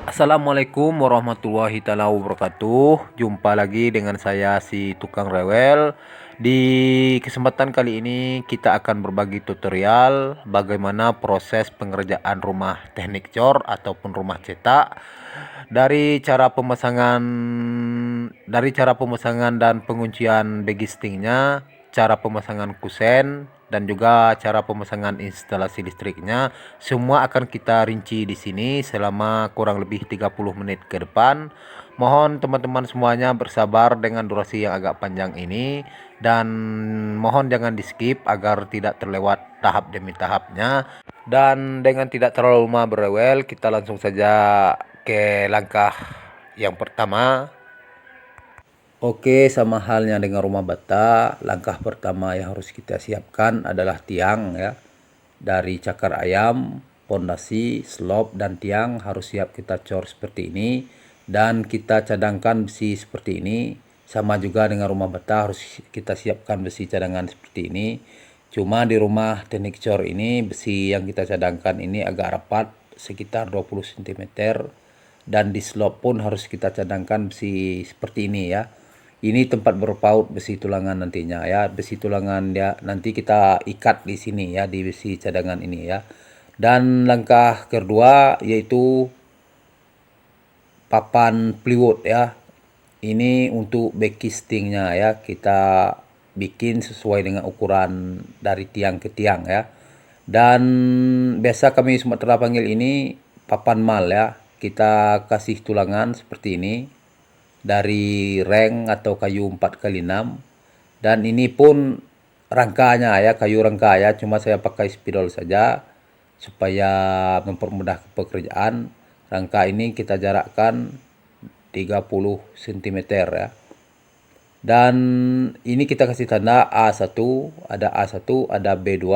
Assalamualaikum warahmatullahi taala wabarakatuh. Jumpa lagi dengan saya si tukang rewel. Di kesempatan kali ini kita akan berbagi tutorial bagaimana proses pengerjaan rumah teknik cor ataupun rumah cetak, dari cara pemasangan dan penguncian bagistingnya, cara pemasangan kusen, dan juga cara pemasangan instalasi listriknya. Semua akan kita rinci di sini selama kurang lebih 30 menit ke depan. Mohon teman-teman semuanya bersabar dengan durasi yang agak panjang ini, dan mohon jangan di skip agar tidak terlewat tahap demi tahapnya. Dan dengan tidak terlalu lama berewel, kita langsung saja ke langkah yang pertama. Oke, sama halnya dengan rumah bata, langkah pertama yang harus kita siapkan adalah tiang ya. Dari cakar ayam, pondasi, slop, dan tiang harus siap kita cor seperti ini. Dan kita cadangkan besi seperti ini. Sama juga dengan rumah bata harus kita siapkan besi cadangan seperti ini. Cuma di rumah teknik cor ini besi yang kita cadangkan ini agak rapat, sekitar 20 cm. Dan di slop pun harus kita cadangkan besi seperti ini ya. Ini tempat berpaut besi tulangan nantinya ya. Besi tulangan ya nanti kita ikat di sini ya, di besi cadangan ini ya. Dan langkah kedua yaitu papan plywood ya. Ini untuk backcastingnya ya, kita bikin sesuai dengan ukuran dari tiang ke tiang ya. Dan biasa kami Sumatera panggil ini papan mal ya. Kita kasih tulangan seperti ini dari reng atau kayu 4x6, dan ini pun rangkanya ya, kayu rangka ya, cuma saya pakai spidol saja supaya mempermudah pekerjaan. Rangka ini kita jarakkan 30 cm ya. Dan ini kita kasih tanda A1, ada B2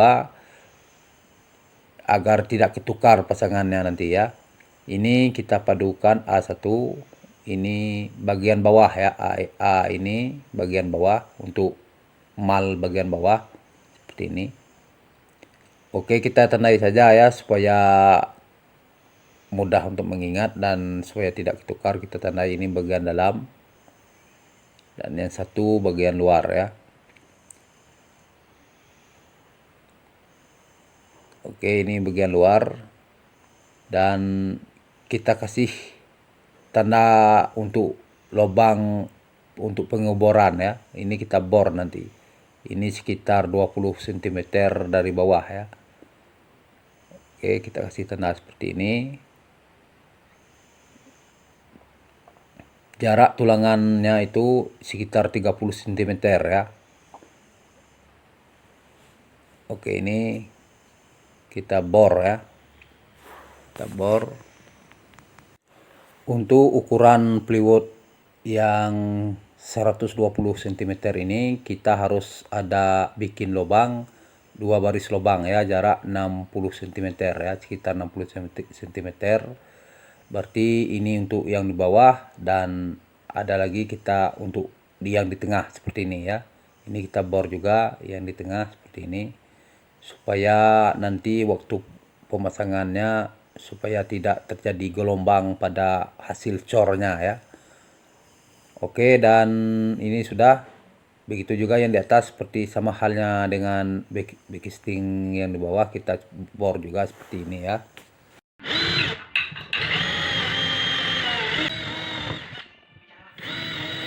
agar tidak ketukar pasangannya nanti ya. Ini kita padukan A1, ini bagian bawah ya, A ini bagian bawah untuk mal bagian bawah seperti ini. Oke, kita tandai saja ya supaya mudah untuk mengingat dan supaya tidak ketukar. Kita tandai ini bagian dalam dan yang satu bagian luar ya. Oke, ini bagian luar, dan kita kasih tanda untuk lubang untuk pengeboran ya. Ini kita bor nanti. Ini sekitar 20 cm dari bawah ya. Oke, kita kasih tanda seperti ini. Jarak tulangannya itu sekitar 30 cm ya. Oke, ini kita bor ya. Kita bor. Untuk ukuran plywood yang 120 cm ini kita harus ada bikin lubang, 2 baris lubang ya, jarak 60 cm ya, sekitar 60 cm. Berarti ini untuk yang di bawah, dan ada lagi kita untuk yang di tengah seperti ini ya. Ini kita bor juga yang di tengah seperti ini, supaya nanti waktu pemasangannya supaya tidak terjadi gelombang pada hasil cornya ya. Oke, dan ini sudah. Begitu juga yang di atas, seperti sama halnya dengan backcasting yang di bawah, kita bor juga seperti ini ya.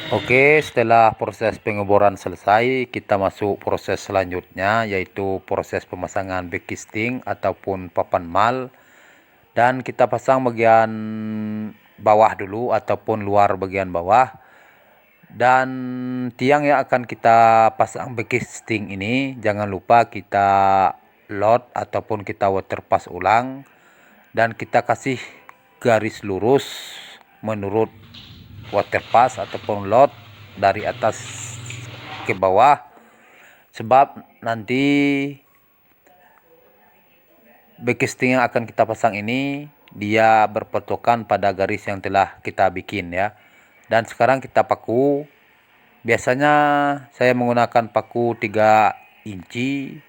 Oke, setelah proses pengeboran selesai, kita masuk proses selanjutnya, yaitu proses pemasangan backcasting ataupun papan mal. Dan kita pasang bagian bawah dulu ataupun luar bagian bawah. Dan tiang yang akan kita pasang backcasting ini, jangan lupa kita load ataupun kita waterpass ulang, dan kita kasih garis lurus menurut waterpass ataupun load dari atas ke bawah, sebab nanti backcasting yang akan kita pasang ini dia berpatokan pada garis yang telah kita bikin ya. Dan sekarang kita paku. Biasanya saya menggunakan paku 3 inci,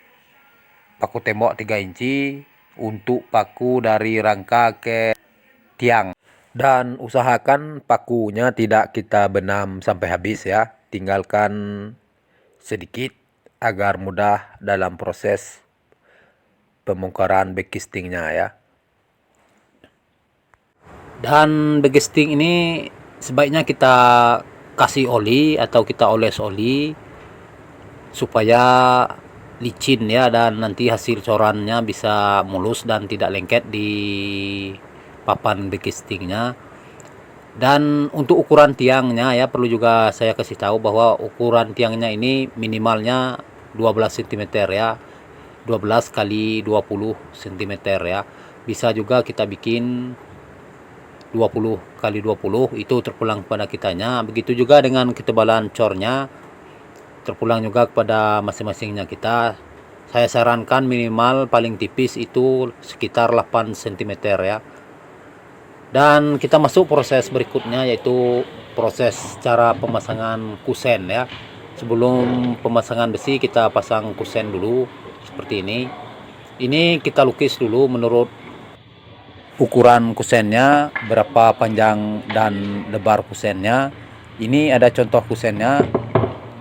paku tembok 3 inci, untuk paku dari rangka ke tiang. Dan usahakan pakunya tidak kita benam sampai habis ya, tinggalkan sedikit agar mudah dalam proses pembongkaran backcastingnya ya. Dan backcasting ini sebaiknya kita kasih oli atau kita oles oli supaya licin ya, dan nanti hasil corannya bisa mulus dan tidak lengket di papan backcastingnya. Dan untuk ukuran tiangnya ya, perlu juga saya kasih tahu bahwa ukuran tiangnya ini minimalnya 12 cm ya, 12 kali 20 cm ya. Bisa juga kita bikin 20 kali 20, itu terpulang kepada kitanya. Begitu juga dengan ketebalan cornya, terpulang juga kepada masing-masingnya kita. Saya sarankan minimal paling tipis itu sekitar 8 cm ya. Dan kita masuk proses berikutnya, yaitu proses cara pemasangan kusen ya. Sebelum pemasangan besi, kita pasang kusen dulu seperti ini. Ini kita lukis dulu menurut ukuran kusennya, berapa panjang dan lebar kusennya. Ini ada contoh kusennya,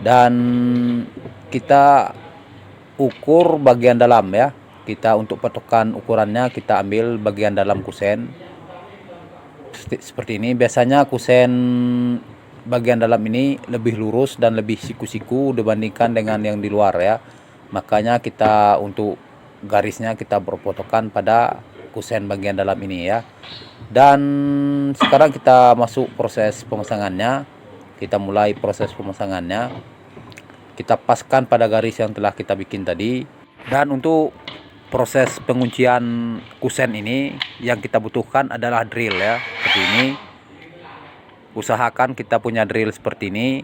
dan kita ukur bagian dalam ya. Kita untuk patokan ukurannya, kita ambil bagian dalam kusen seperti ini. Biasanya kusen bagian dalam ini lebih lurus dan lebih siku-siku dibandingkan dengan yang di luar ya. Makanya kita untuk garisnya kita berpatokan pada kusen bagian dalam ini ya. Dan sekarang kita masuk proses pemasangannya. Kita mulai proses pemasangannya. Kita paskan pada garis yang telah kita bikin tadi. Dan untuk proses penguncian kusen ini yang kita butuhkan adalah drill ya, seperti ini. Usahakan kita punya drill seperti ini.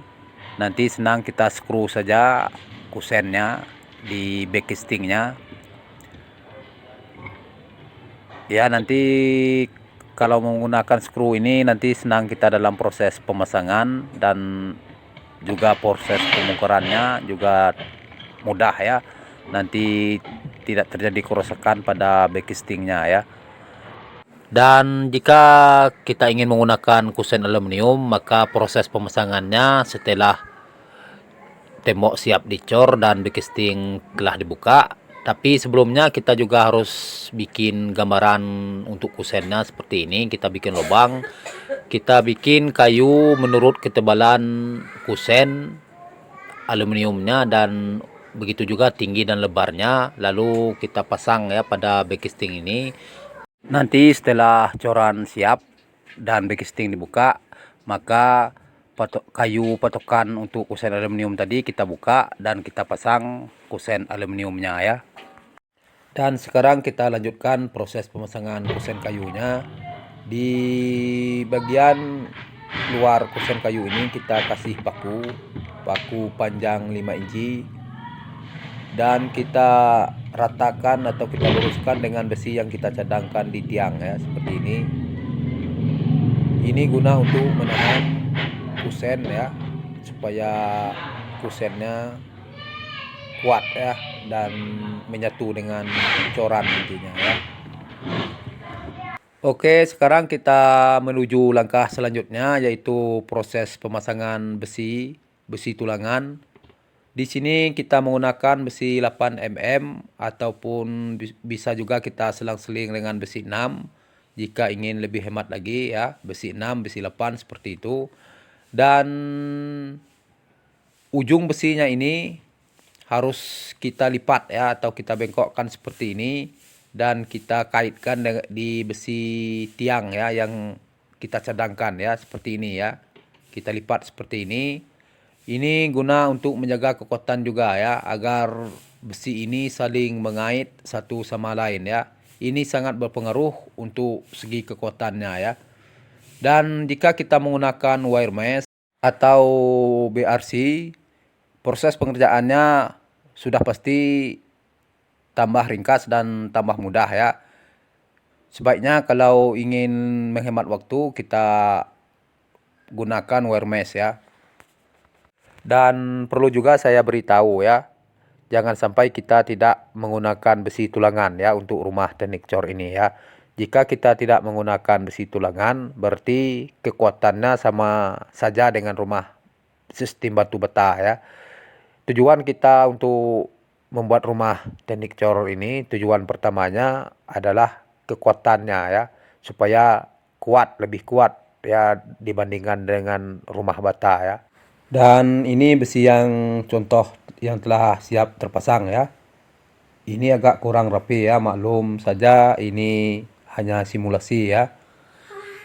Nanti senang kita screw saja kusennya di backcastingnya ya. Nanti kalau menggunakan screw ini nanti senang kita dalam proses pemasangan, dan juga proses pembongkarannya juga mudah ya. Nanti tidak terjadi kerusakan pada backcastingnya ya. Dan jika kita ingin menggunakan kusen aluminium, maka proses pemasangannya setelah tembok siap dicor dan backcasting telah dibuka. Tapi sebelumnya kita juga harus bikin gambaran untuk kusennya seperti ini. Kita bikin lubang, kita bikin kayu menurut ketebalan kusen aluminiumnya, dan begitu juga tinggi dan lebarnya. Lalu kita pasang ya pada backcasting ini. Nanti setelah coran siap dan backcasting dibuka, maka kayu patokan untuk kusen aluminium tadi kita buka dan kita pasang kusen aluminiumnya ya. Dan sekarang kita lanjutkan proses pemasangan kusen kayunya. Di bagian luar kusen kayu ini kita kasih paku panjang 5 inci, dan kita ratakan atau kita luruskan dengan besi yang kita cadangkan di tiang ya, seperti ini. Ini guna untuk menahan kusen ya, supaya kusennya kuat ya dan menyatu dengan coran intinya ya. Oke, sekarang kita menuju langkah selanjutnya, yaitu proses pemasangan besi tulangan. Di sini kita menggunakan besi 8 mm ataupun bisa juga kita selang-seling dengan besi 6 jika ingin lebih hemat lagi ya. Besi 6, besi 8 seperti itu. Dan ujung besinya ini harus kita lipat ya, atau kita bengkokkan seperti ini, dan kita kaitkan di besi tiang ya yang kita cadangkan ya, seperti ini ya. Kita lipat seperti ini. Ini guna untuk menjaga kekuatan juga ya, agar besi ini saling mengait satu sama lain ya. Ini sangat berpengaruh untuk segi kekuatannya ya. Dan jika kita menggunakan wire mesh atau BRC, proses pengerjaannya sudah pasti tambah ringkas dan tambah mudah ya. Sebaiknya kalau ingin menghemat waktu, kita gunakan wire mesh ya. Dan perlu juga saya beritahu ya, jangan sampai kita tidak menggunakan besi tulangan ya untuk rumah teknik cor ini ya. Jika kita tidak menggunakan besi tulangan, berarti kekuatannya sama saja dengan rumah sistem batu bata ya. Tujuan kita untuk membuat rumah teknik cor ini, tujuan pertamanya adalah kekuatannya ya, supaya kuat, lebih kuat ya dibandingkan dengan rumah bata ya. Dan ini besi yang contoh yang telah siap terpasang ya. Ini agak kurang rapi ya, maklum saja ini hanya simulasi ya.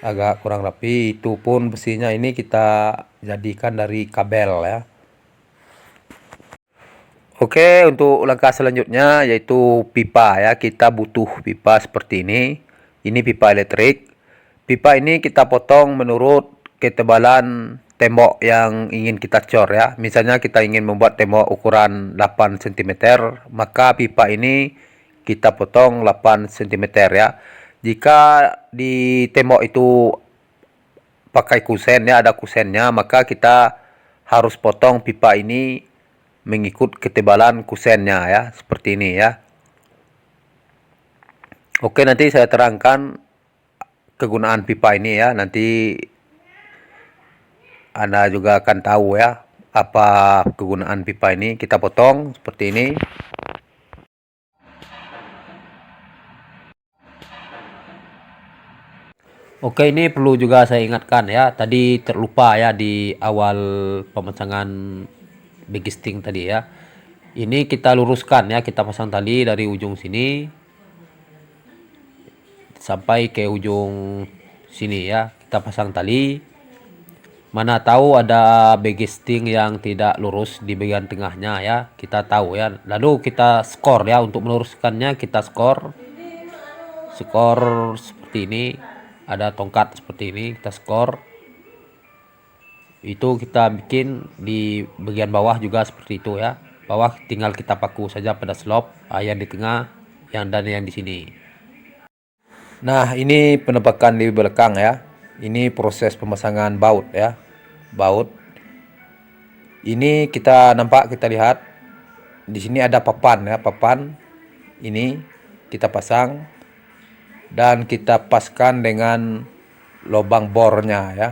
Agak kurang rapi, itu pun besinya ini kita jadikan dari kabel ya. Oke, untuk langkah selanjutnya yaitu pipa ya. Kita butuh pipa seperti ini. Ini pipa elektrik. Pipa ini kita potong menurut ketebalan tembok yang ingin kita cor ya. Misalnya kita ingin membuat tembok ukuran 8 cm, maka pipa ini kita potong 8 cm ya. Jika di tembok itu pakai kusen ya, ada kusennya, maka kita harus potong pipa ini mengikut ketebalan kusennya ya, seperti ini ya. Oke, nanti saya terangkan kegunaan pipa ini ya. Nanti Anda juga akan tahu ya apa kegunaan pipa ini. Kita potong seperti ini. Oke, ini perlu juga saya ingatkan ya. Tadi terlupa ya di awal pemasangan begisting tadi ya. Ini kita luruskan ya, kita pasang tali dari ujung sini sampai ke ujung sini ya. Kita pasang tali. Mana tahu ada begisting yang tidak lurus di bagian tengahnya ya. Kita tahu ya. Lalu kita skor ya, untuk meluruskannya kita skor. Skor seperti ini. Ada tongkat seperti ini, kita skor. Itu kita bikin di bagian bawah juga seperti itu ya. Bawah tinggal kita paku saja pada slop, yang di tengah, dan yang di sini. Nah, ini penebakan di belakang ya. Ini proses pemasangan baut ya. Baut. Ini kita nampak, kita lihat di sini ada papan ya, papan. Ini kita pasang dan kita paskan dengan lubang bornya ya.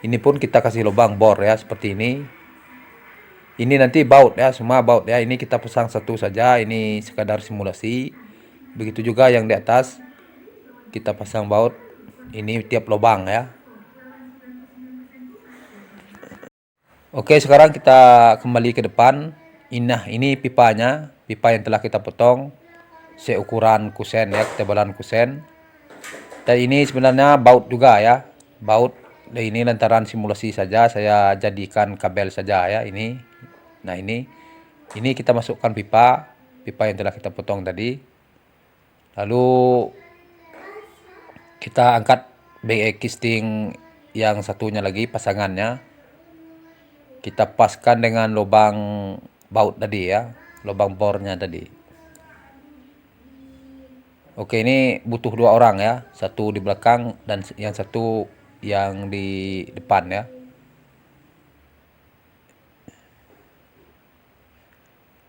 Ini pun kita kasih lubang bor ya, seperti ini. Ini nanti baut ya, semua baut ya. Ini kita pasang satu saja, ini sekadar simulasi. Begitu juga yang di atas, kita pasang baut. Ini tiap lubang ya. Oke, sekarang kita kembali ke depan. Nah, ini pipanya, pipa yang telah kita potong seukuran kusen ya, ketebalan kusen. Dan ini sebenarnya baut juga ya, baut. Dan ini lantaran simulasi saja, saya jadikan kabel saja ya ini. Nah, ini kita masukkan pipa yang telah kita potong tadi. Lalu kita angkat begisting yang satunya lagi, pasangannya. Kita paskan dengan lubang baut tadi ya, lubang bornya tadi. Oke, ini butuh 2 orang ya, satu di belakang dan yang satu yang di depan ya.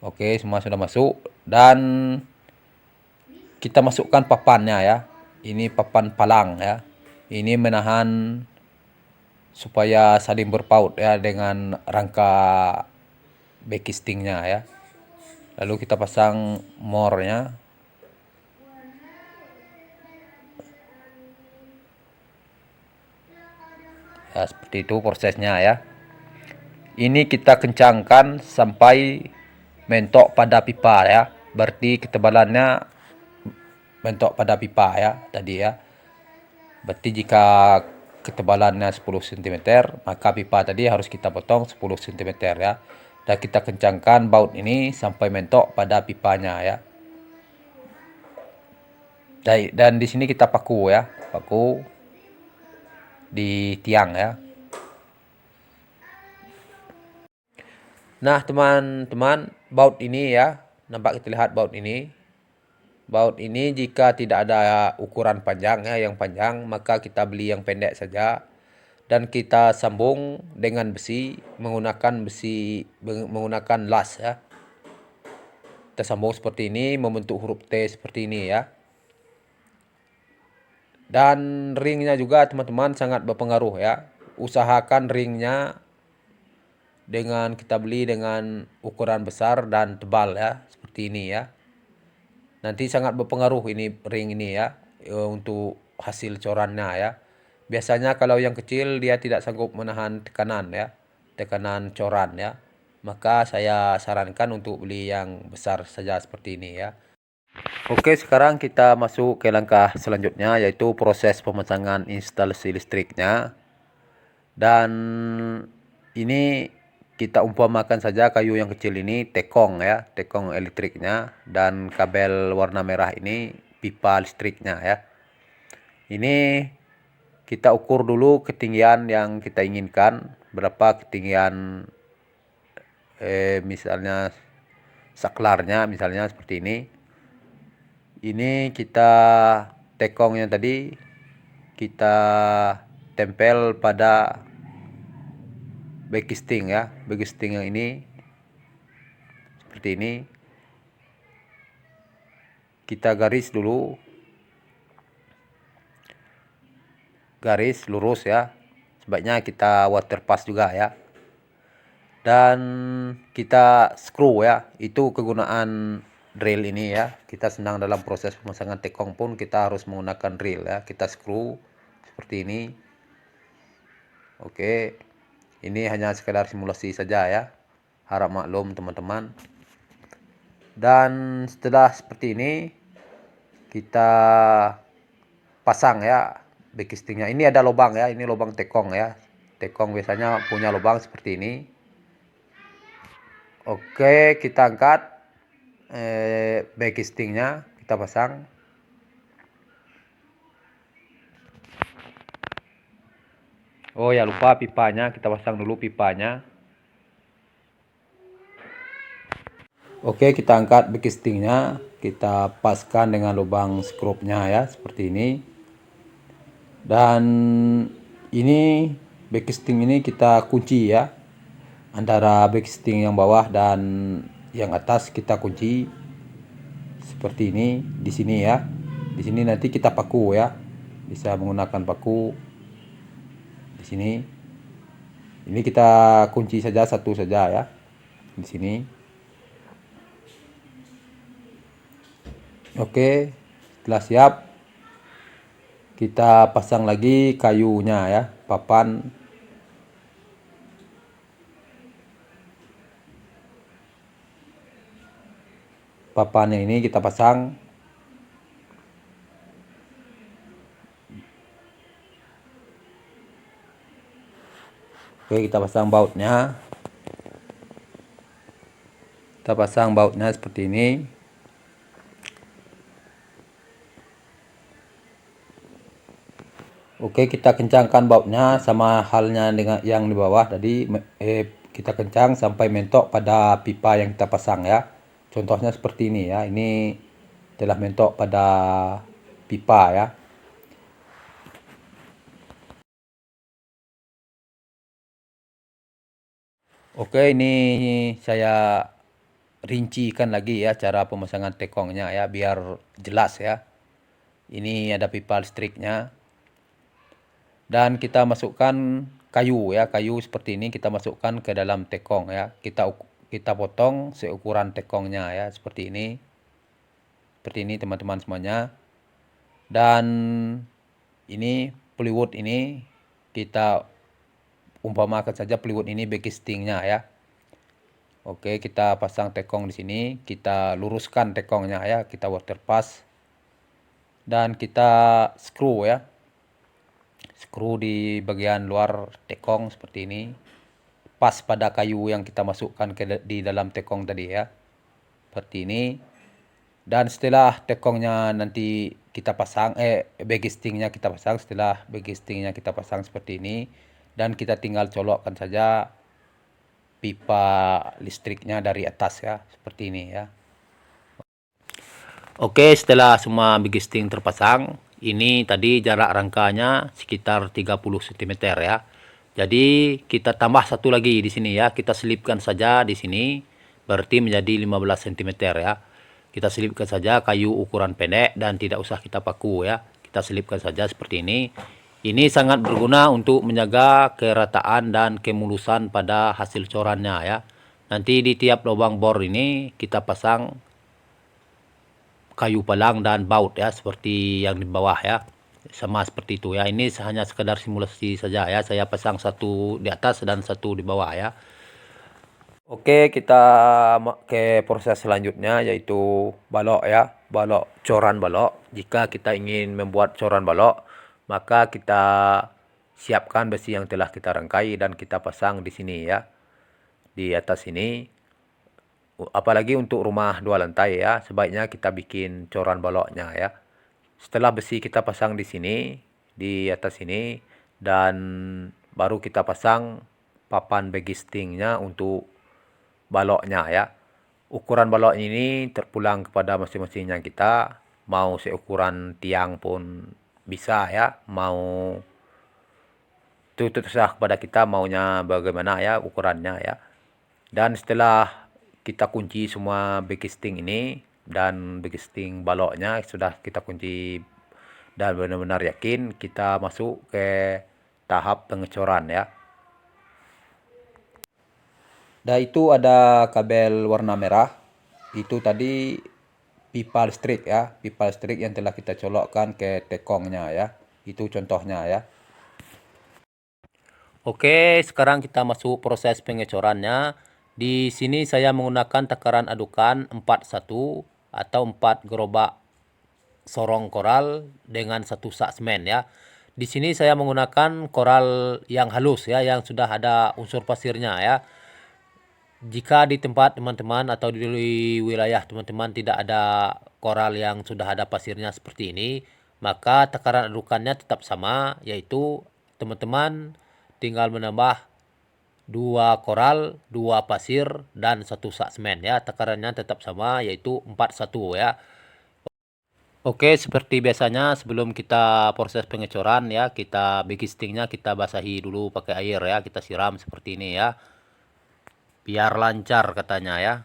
Oke, semua sudah masuk dan kita masukkan papannya ya. Ini papan palang ya. Ini menahan supaya saling berpaut ya dengan rangka begistingnya ya. Lalu kita pasang mornya. Ya, seperti itu prosesnya ya. Ini kita kencangkan sampai mentok pada pipa ya. Berarti ketebalannya mentok pada pipa ya tadi ya. Berarti jika ketebalannya 10 cm, maka pipa tadi harus kita potong 10 cm ya. Dan kita kencangkan baut ini sampai mentok pada pipanya ya. Dan di sini kita paku ya, paku di tiang ya. Nah, teman-teman, baut ini ya, nampak kita lihat baut ini. Baut ini jika tidak ada ukuran panjang ya, yang panjang, maka kita beli yang pendek saja. Dan kita sambung dengan besi, menggunakan las ya. tersambung seperti ini, membentuk huruf T seperti ini ya. Dan ringnya juga teman-teman sangat berpengaruh ya. Usahakan ringnya kita beli dengan ukuran besar dan tebal ya, seperti ini ya. Nanti sangat berpengaruh ini ring ini ya, untuk hasil corannya ya. Biasanya kalau yang kecil dia tidak sanggup menahan tekanan ya, tekanan coran ya. Maka saya sarankan untuk beli yang besar saja seperti ini ya. Oke, sekarang kita masuk ke langkah selanjutnya, yaitu proses pemasangan instalasi listriknya. Dan ini kita umpamakan saja kayu yang kecil ini tekong ya, tekong elektriknya, dan kabel warna merah ini pipa listriknya ya. Ini kita ukur dulu ketinggian yang kita inginkan, berapa ketinggian misalnya saklarnya misalnya seperti ini. Ini kita tekongnya tadi kita tempel pada backisting ya, backisting yang ini seperti ini. Kita garis dulu, garis lurus ya, sebaiknya kita waterpass juga ya. Dan kita screw ya, itu kegunaan drill ini ya. Kita senang dalam proses pemasangan tekong pun kita harus menggunakan drill ya. Kita screw seperti ini. Oke, ini hanya sekedar simulasi saja ya, harap maklum teman-teman. Dan setelah seperti ini kita pasang ya backistingnya. Ini ada lubang ya, ini lubang tekong ya. Tekong biasanya punya lubang seperti ini. Oke, kita angkat backistingnya, kita pasang. Oh ya, lupa pipanya, kita pasang dulu pipanya. Oke, kita angkat backistingnya, kita paskan dengan lubang skrupnya ya, seperti ini. Dan ini backisting ini kita kunci ya, antara backisting yang bawah dan yang atas kita kunci seperti ini di sini ya. Di sini nanti kita paku ya, bisa menggunakan paku di sini. Ini kita kunci saja satu saja ya, di sini. Oke, setelah siap kita pasang lagi kayunya ya, papan. Papannya ini kita pasang. Oke, kita pasang bautnya. Kita pasang bautnya seperti ini. Oke, kita kencangkan bautnya sama halnya dengan yang di bawah tadi. Kita kencang sampai mentok pada pipa yang kita pasang ya. Contohnya seperti ini ya. Ini telah mentok pada pipa ya. Oke, ini saya rincikan lagi ya cara pemasangan tekongnya ya, biar jelas ya. Ini ada pipa listriknya. Dan kita masukkan kayu ya, kayu seperti ini kita masukkan ke dalam tekong ya. Kita potong seukuran tekongnya ya, seperti ini. Seperti ini teman-teman semuanya. Dan ini plywood ini kita umpamakan saja plywood ini backistingnya ya. Oke, kita pasang tekong di sini, kita luruskan tekongnya ya, kita waterpass. Dan kita screw ya. Screw di bagian luar tekong seperti ini, pas pada kayu yang kita masukkan di dalam tekong tadi ya, seperti ini. Dan setelah tekongnya nanti kita pasang, backistingnya kita pasang, setelah backistingnya kita pasang seperti ini, dan kita tinggal colokkan saja pipa listriknya dari atas ya, seperti ini ya. Oke, setelah semua backisting terpasang, ini tadi jarak rangkanya sekitar 30 cm ya. Jadi kita tambah satu lagi di sini ya, kita selipkan saja di sini berarti menjadi 15 cm ya. Kita selipkan saja kayu ukuran pendek dan tidak usah kita paku ya. Kita selipkan saja seperti ini. Ini sangat berguna untuk menjaga kerataan dan kemulusan pada hasil corannya ya. Nanti di tiap lubang bor ini kita pasang kayu palang dan baut ya, seperti yang di bawah ya. Sama seperti itu ya. Ini hanya sekedar simulasi saja ya. Saya pasang satu di atas dan satu di bawah ya. Oke, kita ke proses selanjutnya yaitu balok ya, balok coran balok. Jika kita ingin membuat coran balok, maka kita siapkan besi yang telah kita rangkai dan kita pasang di sini ya, di atas sini. Apalagi untuk rumah 2 lantai ya, sebaiknya kita bikin coran baloknya ya. Setelah besi kita pasang di sini, di atas sini, dan baru kita pasang papan bagistingnya untuk baloknya ya. Ukuran balok ini terpulang kepada masing-masingnya kita, mau seukuran tiang pun bisa ya, mau itu terserah kepada kita maunya bagaimana ya ukurannya ya. Dan setelah kita kunci semua bagisting ini dan bagisting baloknya sudah kita kunci dan benar-benar yakin, kita masuk ke tahap pengecoran ya. Dan itu ada kabel warna merah. Itu tadi pipa listrik ya, pipa listrik yang telah kita colokkan ke tekongnya ya. Itu contohnya ya. Oke, sekarang kita masuk proses pengecorannya. Di sini saya menggunakan takaran adukan 41 atau 4 gerobak sorong koral dengan 1 sak semen ya. Di sini saya menggunakan koral yang halus ya, yang sudah ada unsur pasirnya ya. Jika di tempat teman-teman atau di wilayah teman-teman tidak ada koral yang sudah ada pasirnya seperti ini, maka takaran adukannya tetap sama, yaitu teman-teman tinggal menambah 2 koral, 2 pasir, dan 1 sak semen ya. Takarannya tetap sama, yaitu 41 ya. Oke, seperti biasanya sebelum kita proses pengecoran ya, kita bagistingnya kita basahi dulu pakai air ya, kita siram seperti ini ya, biar lancar katanya ya.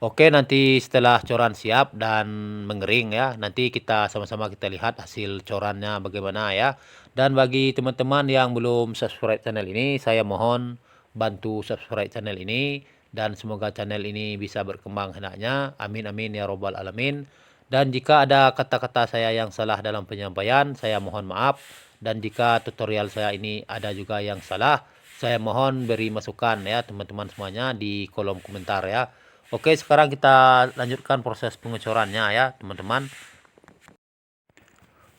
Oke, nanti setelah coran siap dan mengering ya, nanti kita sama-sama kita lihat hasil corannya bagaimana ya. Dan bagi teman-teman yang belum subscribe channel ini, saya mohon bantu subscribe channel ini dan semoga channel ini bisa berkembang hendaknya. Amin amin ya robbal alamin. Dan jika ada kata-kata saya yang salah dalam penyampaian, saya mohon maaf. Dan jika tutorial saya ini ada juga yang salah, saya mohon beri masukan ya teman-teman semuanya di kolom komentar ya. Oke, sekarang kita lanjutkan proses pengecorannya ya teman-teman.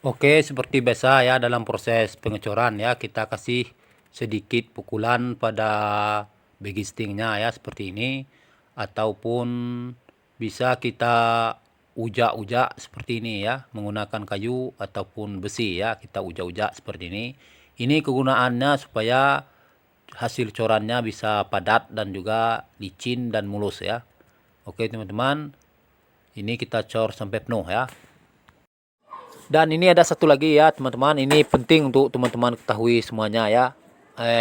Oke, seperti biasa ya dalam proses pengecoran ya, kita kasih sedikit pukulan pada bagistingnya ya seperti ini, ataupun bisa kita ujak-ujak seperti ini ya, menggunakan kayu ataupun besi ya, kita ujak-ujak seperti ini. Ini kegunaannya supaya hasil corannya bisa padat dan juga licin dan mulus ya. Oke teman-teman, ini kita cor sampai penuh ya. Dan ini ada satu lagi ya teman-teman, ini penting untuk teman-teman ketahui semuanya ya.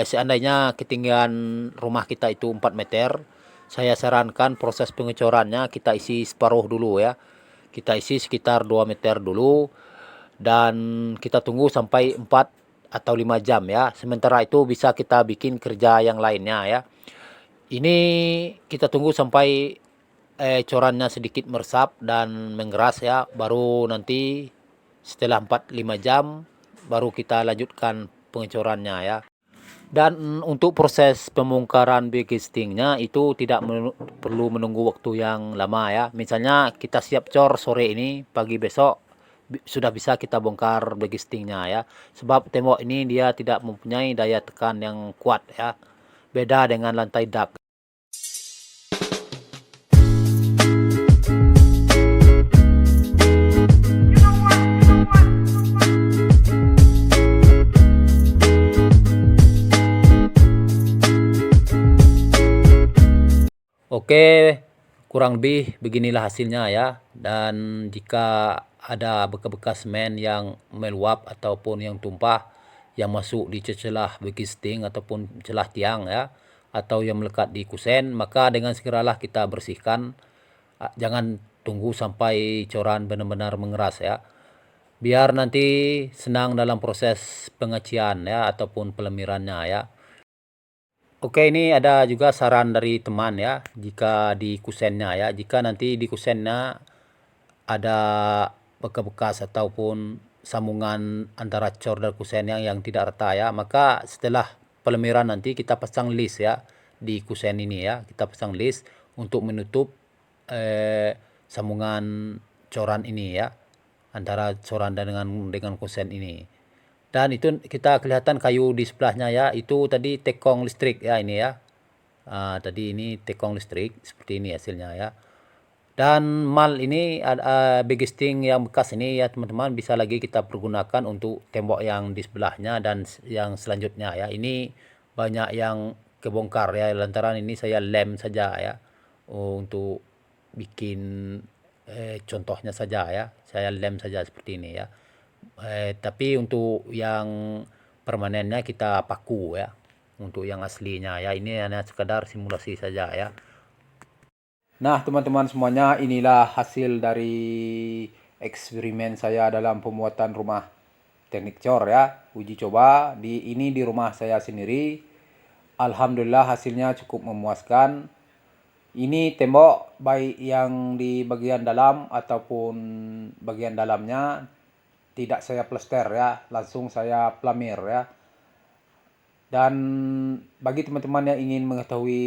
Seandainya ketinggian rumah kita itu 4 meter, saya sarankan proses pengecorannya kita isi separuh dulu ya. Kita isi sekitar 2 meter dulu dan kita tunggu sampai 4 atau 5 jam ya. Sementara itu bisa kita bikin kerja yang lainnya ya. Ini kita tunggu sampai corannya sedikit meresap dan mengeras ya, baru nanti setelah 4-5 jam baru kita lanjutkan pengecorannya ya. Dan untuk proses pembongkaran bagistingnya itu tidak perlu menunggu waktu yang lama ya. Misalnya kita siap cor sore ini, pagi besok sudah bisa kita bongkar bagistingnya ya. Sebab tembok ini dia tidak mempunyai daya tekan yang kuat ya. Beda dengan lantai dak. Oke, kurang lebih beginilah hasilnya ya. Dan jika ada bekas-bekas semen yang meluap ataupun yang tumpah yang masuk di celah bagisting ataupun celah tiang ya, atau yang melekat di kusen, maka dengan segeralah kita bersihkan. Jangan tunggu sampai coran benar-benar mengeras ya. Biar nanti senang dalam proses pengecian ya ataupun pelemirannya ya. Oke, ini ada juga saran dari teman ya, jika di kusennya ya, jika nanti di kusennya ada bekas-bekas ataupun sambungan antara cor dan kusen yang tidak rata ya, maka setelah pelemiran nanti kita pasang list ya di kusen ini ya, kita pasang list untuk menutup sambungan coran ini ya, antara coran dengan kusen ini. Dan itu kita kelihatan kayu di sebelahnya ya, itu tadi tekong listrik ya ini ya. Tadi ini tekong listrik seperti ini hasilnya ya. Dan mal ini begisting yang bekas ini ya teman-teman, bisa lagi kita pergunakan untuk tembok yang di sebelahnya dan yang selanjutnya ya. Ini banyak yang kebongkar ya, lantaran ini saya lem saja ya, untuk bikin contohnya saja ya, saya lem saja seperti ini ya. Tapi untuk yang permanennya kita paku ya, untuk yang aslinya ya, ini hanya sekedar simulasi saja ya. Nah, teman-teman semuanya, inilah hasil dari eksperimen saya dalam pembuatan rumah teknik cor ya. Uji coba ini di rumah saya sendiri. Alhamdulillah hasilnya cukup memuaskan. Ini tembok baik yang di bagian dalam ataupun bagian dalamnya tidak saya plester ya, langsung saya plamir ya. Dan bagi teman-teman yang ingin mengetahui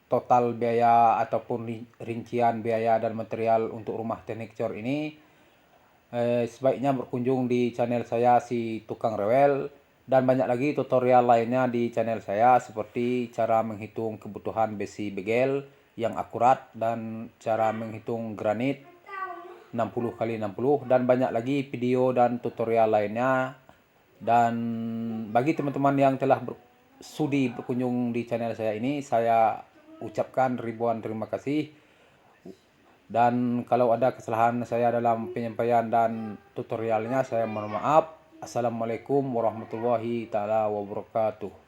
total biaya ataupun rincian biaya dan material untuk rumah teknik cor ini, sebaiknya berkunjung di channel saya si Tukang Rewel, dan banyak lagi tutorial lainnya di channel saya, seperti cara menghitung kebutuhan besi begel yang akurat dan cara menghitung granit 60x60, dan banyak lagi video dan tutorial lainnya. Dan bagi teman-teman yang telah sudi berkunjung di channel saya ini, saya ucapkan ribuan terima kasih. Dan kalau ada kesalahan saya dalam penyampaian dan tutorialnya, saya mohon maaf. Assalamualaikum warahmatullahi taala wabarakatuh.